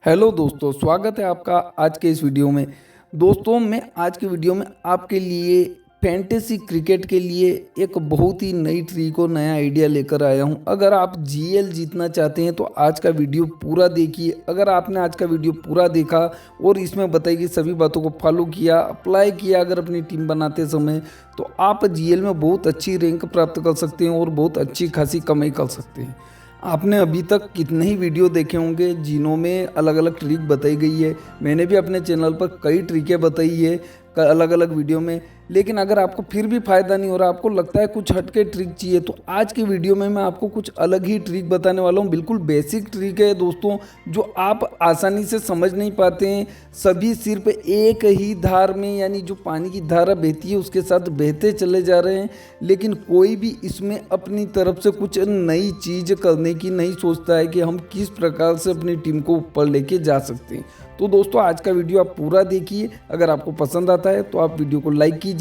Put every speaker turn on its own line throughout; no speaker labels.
Hello दोस्तों, स्वागत है आपका आज के इस वीडियो में। दोस्तों, मैं आज के वीडियो में आपके लिए फैंटेसी क्रिकेट के लिए एक बहुत ही नई ट्रिक और नया आइडिया लेकर आया हूं। अगर आप जीएल जीतना चाहते हैं तो आज का वीडियो पूरा देखिए। अगर आपने आज का वीडियो पूरा देखा और इसमें बताई गई सभी बातों को फॉलो किया, अप्लाई किया अगर अपनी टीम बनाते समय, तो आप जीएल में बहुत अच्छी रैंक प्राप्त कर सकते हैं और बहुत अच्छी खासी कमाई कर सकते हैं। आपने अभी तक कितने ही वीडियो देखे होंगे जिन्हों में अलग अलग ट्रिक बताई गई है। मैंने भी अपने चैनल पर कई ट्रिकें बताई है अलग अलग वीडियो में। लेकिन अगर आपको फिर भी फ़ायदा नहीं हो रहा, आपको लगता है कुछ हटके ट्रिक चाहिए, तो आज की वीडियो में मैं आपको कुछ अलग ही ट्रिक बताने वाला हूँ। बिल्कुल बेसिक ट्रिक है दोस्तों, जो आप आसानी से समझ नहीं पाते हैं। सभी सिर्फ एक ही धार में, यानी जो पानी की धारा बहती है उसके साथ बहते चले जा रहे हैं, लेकिन कोई भी इसमें अपनी तरफ से कुछ नई चीज़ करने की नहीं सोचता है कि हम किस प्रकार से अपनी टीम को ऊपर लेके जा सकते हैं। तो दोस्तों, आज का वीडियो आप पूरा देखिए। अगर आपको पसंद आता है तो आप वीडियो को लाइक कीजिए,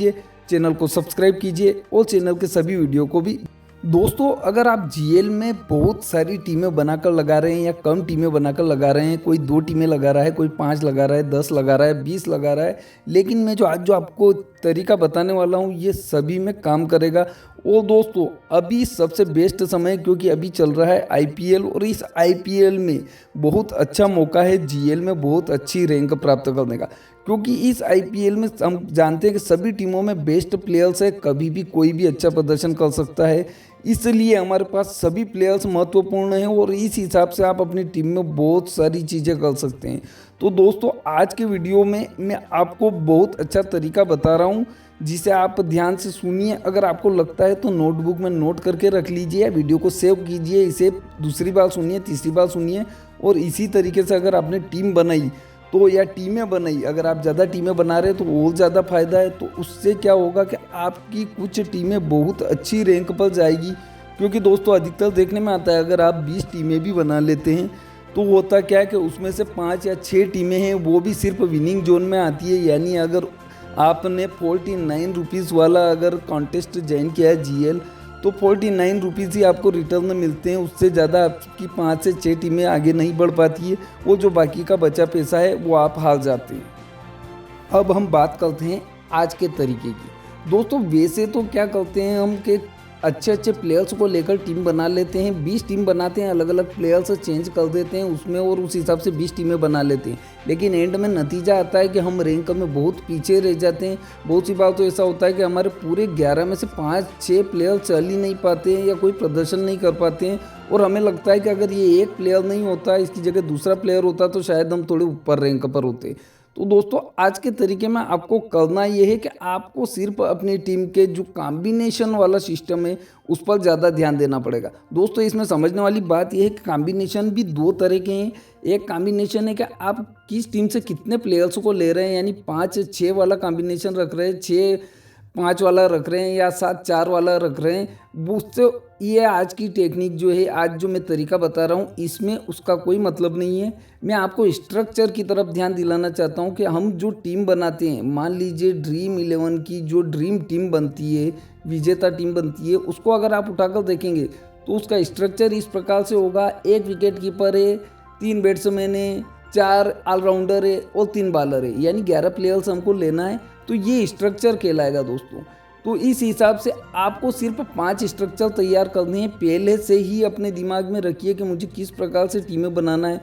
चैनल को सब्सक्राइब कीजिए और चैनल के सभी वीडियो को भी। दोस्तों, अगर आप जीएल में बहुत सारी टीमें बनाकर लगा रहे हैं या कम टीमें बनाकर लगा रहे हैं, कोई 2 टीमें लगा रहा है, कोई 5 लगा रहा है, 10 लगा रहा है, 20 लगा रहा है, लेकिन मैं जो आपको तरीका बताने वाला हूँ ये सभी में काम करेगा। और दोस्तों, अभी सबसे बेस्ट समय है क्योंकि अभी चल रहा है आईपीएल, और इस आईपीएल में बहुत अच्छा मौका है जीएल में बहुत अच्छी रैंक प्राप्त करने का। क्योंकि इस आईपीएल में हम जानते हैं कि सभी टीमों में बेस्ट प्लेयर्स है, कभी भी कोई भी अच्छा प्रदर्शन कर सकता है, इसलिए हमारे पास सभी प्लेयर्स महत्वपूर्ण हैं और इस हिसाब से आप अपनी टीम में बहुत सारी चीज़ें कर सकते हैं। तो दोस्तों, आज के वीडियो में मैं आपको बहुत अच्छा तरीका बता रहा हूं, जिसे आप ध्यान से सुनिए। अगर आपको लगता है तो नोटबुक में नोट करके रख लीजिए, वीडियो को सेव कीजिए, इसे दूसरी बार सुनिए, तीसरी बार सुनिए। और इसी तरीके से अगर आपने टीम बनाई तो, या टीमें बनाई, अगर आप ज़्यादा टीमें बना रहे हैं तो और ज़्यादा फायदा है। तो उससे क्या होगा कि आपकी कुछ टीमें बहुत अच्छी रैंक पर जाएगी। क्योंकि दोस्तों, अधिकतर देखने में आता है अगर आप 20 टीमें भी बना लेते हैं तो होता क्या है कि उसमें से 5 या 6 टीमें हैं वो भी सिर्फ विनिंग जोन में आती है। यानी अगर आपने 49 रुपीज़ वाला अगर कॉन्टेस्ट ज्वाइन किया है जीएल, तो 49 रुपीज़ ही आपको रिटर्न में मिलते हैं। उससे ज़्यादा आपकी 5 से 6 टीमें आगे नहीं बढ़ पाती है, वो जो बाकी का बचा पैसा है वो आप हार जाते हैं। अब हम बात करते हैं आज के तरीके की। दोस्तों, वैसे तो क्या करते हैं हम कि अच्छे अच्छे प्लेयर्स को लेकर टीम बना लेते हैं, 20 टीम बनाते हैं, अलग अलग प्लेयर्स चेंज कर देते हैं उसमें और उस हिसाब से 20 टीमें बना लेते हैं। लेकिन एंड में नतीजा आता है कि हम रैंक में बहुत पीछे रह जाते हैं। बहुत सी बार तो ऐसा होता है कि हमारे पूरे 11 में से 5-6 प्लेयर चल ही नहीं पाते हैं या कोई प्रदर्शन नहीं कर पाते हैं, और हमें लगता है कि अगर ये एक प्लेयर नहीं होता, इसकी जगह दूसरा प्लेयर होता, तो शायद हम थोड़े ऊपर रैंक पर होते। तो दोस्तों, आज के तरीके में आपको करना ये है कि आपको सिर्फ अपनी टीम के जो कॉम्बिनेशन वाला सिस्टम है उस पर ज़्यादा ध्यान देना पड़ेगा। दोस्तों, इसमें समझने वाली बात यह है कि कॉम्बिनेशन भी 2 तरह के हैं। एक कॉम्बिनेशन है कि आप किस टीम से कितने प्लेयर्स को ले रहे हैं, यानी 5-6 वाला कॉम्बिनेशन रख रहे हैं, 6-5 वाला रख रहे हैं, या 7-4 वाला रख रहे हैं। उससे ये आज की टेक्निक जो है, आज जो मैं तरीका बता रहा हूँ, इसमें उसका कोई मतलब नहीं है। मैं आपको स्ट्रक्चर की तरफ ध्यान दिलाना चाहता हूँ कि हम जो टीम बनाते हैं, मान लीजिए ड्रीम 11 की जो ड्रीम टीम बनती है, विजेता टीम बनती है, उसको अगर आप उठाकर देखेंगे तो उसका स्ट्रक्चर इस प्रकार से होगा। 1 विकेट कीपर है, 3 बैट्समैन है, 4 ऑलराउंडर है और 3 बॉलर है, यानी 11 प्लेयर्स हमको लेना है। तो ये स्ट्रक्चर कहलाएगा दोस्तों। तो इस हिसाब से आपको सिर्फ 5 स्ट्रक्चर तैयार करने हैं। पहले से ही अपने दिमाग में रखिए कि मुझे किस प्रकार से टीमें बनाना है।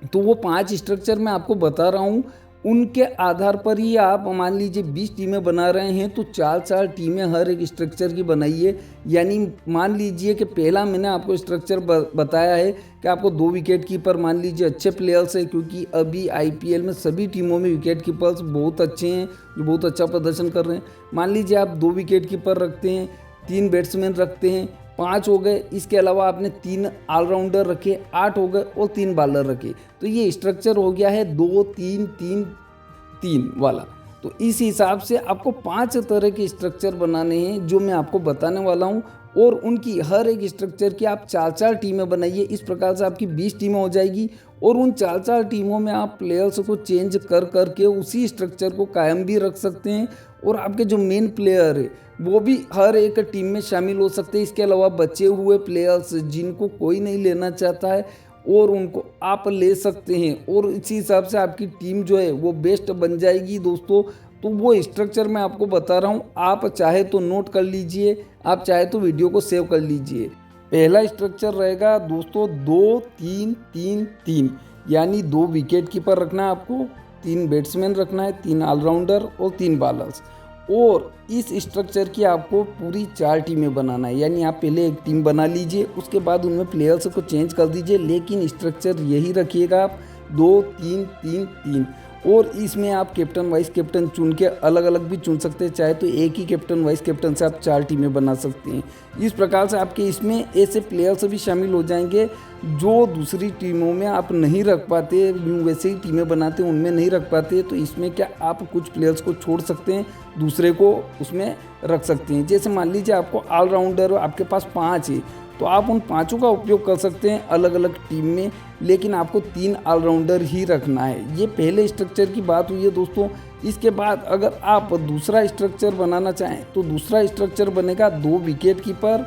तो वो 5 स्ट्रक्चर मैं आपको बता रहा हूँ, उनके आधार पर ही आप मान लीजिए 20 टीमें बना रहे हैं तो 4-4 टीमें हर एक स्ट्रक्चर की बनाइए। यानी मान लीजिए कि पहला मैंने आपको स्ट्रक्चर बताया है कि आपको 2 विकेट कीपर, मान लीजिए अच्छे प्लेयर्स हैं, क्योंकि अभी आईपीएल में सभी टीमों में विकेट कीपर्स बहुत अच्छे हैं जो बहुत अच्छा प्रदर्शन कर रहे हैं। मान लीजिए आप 2 विकेट कीपर रखते हैं, 3 बैट्समैन रखते हैं, 5 हो गए। इसके अलावा आपने 3 ऑलराउंडर रखे, 8 हो गए, और 3 बॉलर रखे। तो ये स्ट्रक्चर हो गया है 2-3-3-3 वाला। तो इस हिसाब से आपको 5 तरह के स्ट्रक्चर बनाने हैं जो मैं आपको बताने वाला हूँ, और उनकी हर एक स्ट्रक्चर की आप 4-4 टीमें बनाइए। इस प्रकार से आपकी 20 टीमें हो जाएगी, और उन 4-4 टीमों में आप प्लेयर्स को चेंज कर करके उसी स्ट्रक्चर को कायम भी रख सकते हैं, और आपके जो मेन प्लेयर है वो भी हर एक टीम में शामिल हो सकते हैं। इसके अलावा बचे हुए प्लेयर्स जिनको कोई नहीं लेना चाहता है, और उनको आप ले सकते हैं और इसी हिसाब से आपकी टीम जो है वो बेस्ट बन जाएगी दोस्तों। तो वो स्ट्रक्चर मैं आपको बता रहा हूँ, आप चाहे तो नोट कर लीजिए, आप चाहे तो वीडियो को सेव कर लीजिए। पहला स्ट्रक्चर रहेगा दोस्तों 2-3-3-3, यानी 2 विकेट कीपर रखना है आपको, 3 बैट्समैन रखना है, 3 ऑलराउंडर और 3 बॉलर्स। और इस स्ट्रक्चर की आपको पूरी 4 टीमें बनाना है, यानी आप पहले एक टीम बना लीजिए, उसके बाद उनमें प्लेयर्स को चेंज कर दीजिए, लेकिन स्ट्रक्चर यही रखिएगा आप 2-3-3-3। और इसमें आप कैप्टन वाइस कैप्टन चुन के अलग अलग भी चुन सकते हैं, चाहे तो एक ही कैप्टन वाइस कैप्टन से आप 4 टीमें बना सकते हैं। इस प्रकार से आपके इसमें ऐसे प्लेयर्स भी शामिल हो जाएंगे जो दूसरी टीमों में आप नहीं रख पाते, वैसे ही टीमें बनाते उनमें नहीं रख पाते। तो इसमें क्या आप कुछ प्लेयर्स को छोड़ सकते हैं, दूसरे को उसमें रख सकते हैं। जैसे मान लीजिए आपको ऑलराउंडर आपके पास 5 है, तो आप उन 5 का उपयोग कर सकते हैं अलग अलग टीम में, लेकिन आपको 3 ऑलराउंडर ही रखना है। ये पहले स्ट्रक्चर की बात हुई है दोस्तों। इसके बाद अगर आप दूसरा स्ट्रक्चर बनाना चाहें तो दूसरा स्ट्रक्चर बनेगा 2 विकेट कीपर,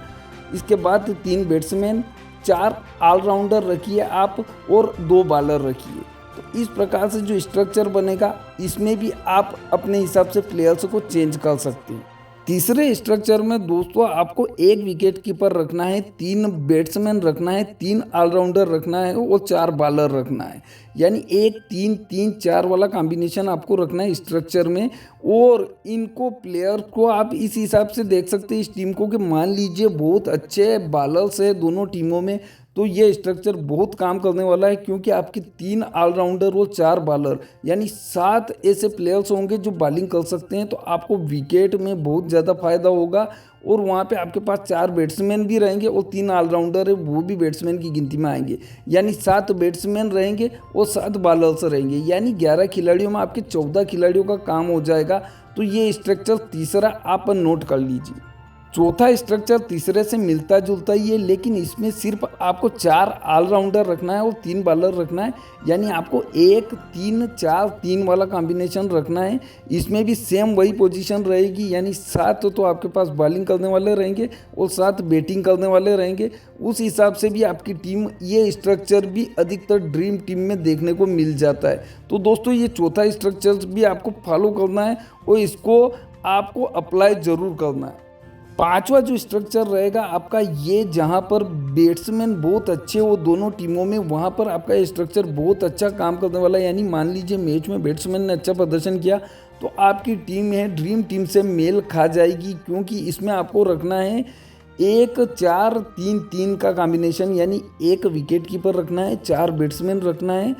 इसके बाद 3 बैट्समैन, 4 ऑलराउंडर रखिए आप और 2 बॉलर रखिए। तो इस प्रकार से जो स्ट्रक्चर बनेगा इसमें भी आप अपने हिसाब से प्लेयर्स को चेंज कर सकते हैं। तीसरे स्ट्रक्चर में दोस्तों आपको 1 विकेट कीपर रखना है, 3 बैट्समैन रखना है, 3 ऑलराउंडर रखना है और 4 बॉलर रखना है, यानी 1-3-3-4 वाला कॉम्बिनेशन आपको रखना है स्ट्रक्चर में। और इनको प्लेयर को आप इस हिसाब से देख सकते हैं इस टीम को कि मान लीजिए बहुत अच्छे बॉलर्स है दोनों टीमों में, तो ये स्ट्रक्चर बहुत काम करने वाला है, क्योंकि आपके 3 ऑलराउंडर और 4 बॉलर यानी 7 ऐसे प्लेयर्स होंगे जो बॉलिंग कर सकते हैं। तो आपको विकेट में बहुत ज़्यादा फायदा होगा। और वहाँ पे आपके पास 4 बैट्समैन भी रहेंगे और 3 ऑलराउंडर है वो भी बैट्समैन की गिनती में आएंगे, यानी 7 बैट्समैन रहेंगे और 7 बॉलर्स रहेंगे, यानी 11 खिलाड़ियों में आपके 14 खिलाड़ियों का काम हो जाएगा। तो ये स्ट्रक्चर तीसरा आप नोट कर लीजिए। चौथा स्ट्रक्चर तीसरे से मिलता जुलता ही है, लेकिन इसमें सिर्फ आपको 4 ऑलराउंडर रखना है और 3 बॉलर रखना है, यानी आपको 1-3-4-3 वाला कॉम्बिनेशन रखना है। इसमें भी सेम वही पोजीशन रहेगी, यानी 7 तो आपके पास बॉलिंग करने वाले रहेंगे और 7 बैटिंग करने वाले रहेंगे। उस हिसाब से भी आपकी टीम, ये स्ट्रक्चर भी अधिकतर ड्रीम टीम में देखने को मिल जाता है। तो दोस्तों ये चौथा स्ट्रक्चर भी आपको फॉलो करना है और इसको आपको अप्लाई ज़रूर करना है। पांचवा जो स्ट्रक्चर रहेगा आपका, ये जहां पर बैट्समैन बहुत अच्छे हो दोनों टीमों में, वहां पर आपका स्ट्रक्चर बहुत अच्छा काम करने वाला है। यानी मान लीजिए मैच में बैट्समैन ने अच्छा प्रदर्शन किया तो आपकी टीम है ड्रीम टीम से मेल खा जाएगी, क्योंकि इसमें आपको रखना है 1-4-3-3 का कॉम्बिनेशन, यानी 1 विकेट कीपर रखना है, 4 बैट्समैन रखना है,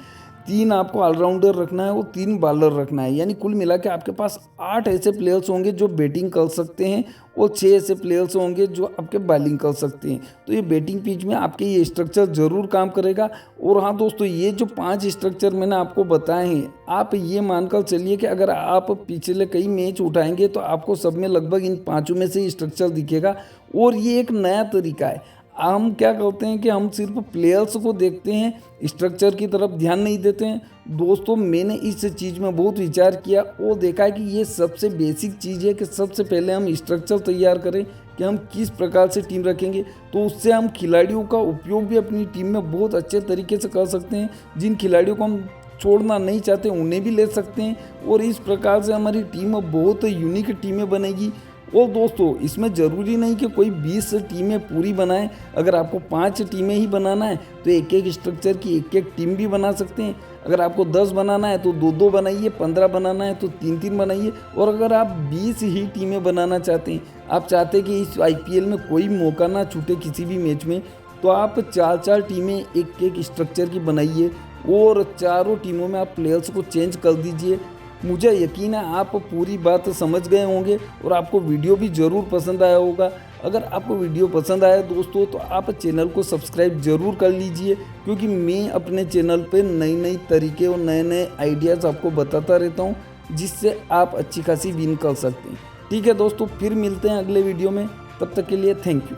3 आपको ऑलराउंडर रखना है और 3 बॉलर रखना है। यानी कुल मिला के आपके पास 8 ऐसे प्लेयर्स होंगे जो बैटिंग कर सकते हैं और 6 ऐसे प्लेयर्स होंगे जो आपके बॉलिंग कर सकते हैं। तो ये बैटिंग पिच में आपके ये स्ट्रक्चर ज़रूर काम करेगा। और हाँ दोस्तों, ये जो 5 स्ट्रक्चर मैंने आपको बताए हैं, आप ये मानकर चलिए कि अगर आप पिछले कई मैच उठाएंगे तो आपको सब में लगभग इन 5 में से स्ट्रक्चर दिखेगा। और ये एक नया तरीका है। हम क्या करते हैं कि हम सिर्फ प्लेयर्स को देखते हैं, स्ट्रक्चर की तरफ ध्यान नहीं देते हैं। दोस्तों मैंने इस चीज़ में बहुत विचार किया और देखा कि ये सबसे बेसिक चीज़ है कि सबसे पहले हम स्ट्रक्चर तैयार करें कि हम किस प्रकार से टीम रखेंगे, तो उससे हम खिलाड़ियों का उपयोग भी अपनी टीम में बहुत अच्छे तरीके से कर सकते हैं। जिन खिलाड़ियों को हम छोड़ना नहीं चाहते उन्हें भी ले सकते हैं और इस प्रकार से हमारी टीम बहुत यूनिक टीमें बनेगी। और दोस्तों इसमें ज़रूरी नहीं कि कोई 20 टीमें पूरी बनाएं। अगर आपको 5 टीमें ही बनाना है तो एक एक स्ट्रक्चर की एक एक टीम भी बना सकते हैं। अगर आपको 10 बनाना है तो 2-2 बनाइए, 15 बनाना है तो 3-3 बनाइए। और अगर आप 20 ही टीमें बनाना चाहते हैं, आप चाहते हैं कि इस IPL में कोई मौका ना छूटे किसी भी मैच में, तो आप 4-4 टीमें एक एक स्ट्रक्चर की बनाइए और चारों टीमों में आप प्लेयर्स को चेंज कर दीजिए। मुझे यकीन है आप पूरी बात समझ गए होंगे और आपको वीडियो भी ज़रूर पसंद आया होगा। अगर आपको वीडियो पसंद आया दोस्तों तो आप चैनल को सब्सक्राइब ज़रूर कर लीजिए, क्योंकि मैं अपने चैनल पे नई नई तरीके और नए नए आइडियाज़ आपको बताता रहता हूँ, जिससे आप अच्छी खासी विन कर सकते हैं। ठीक है दोस्तों, फिर मिलते हैं अगले वीडियो में, तब तक के लिए थैंक यू।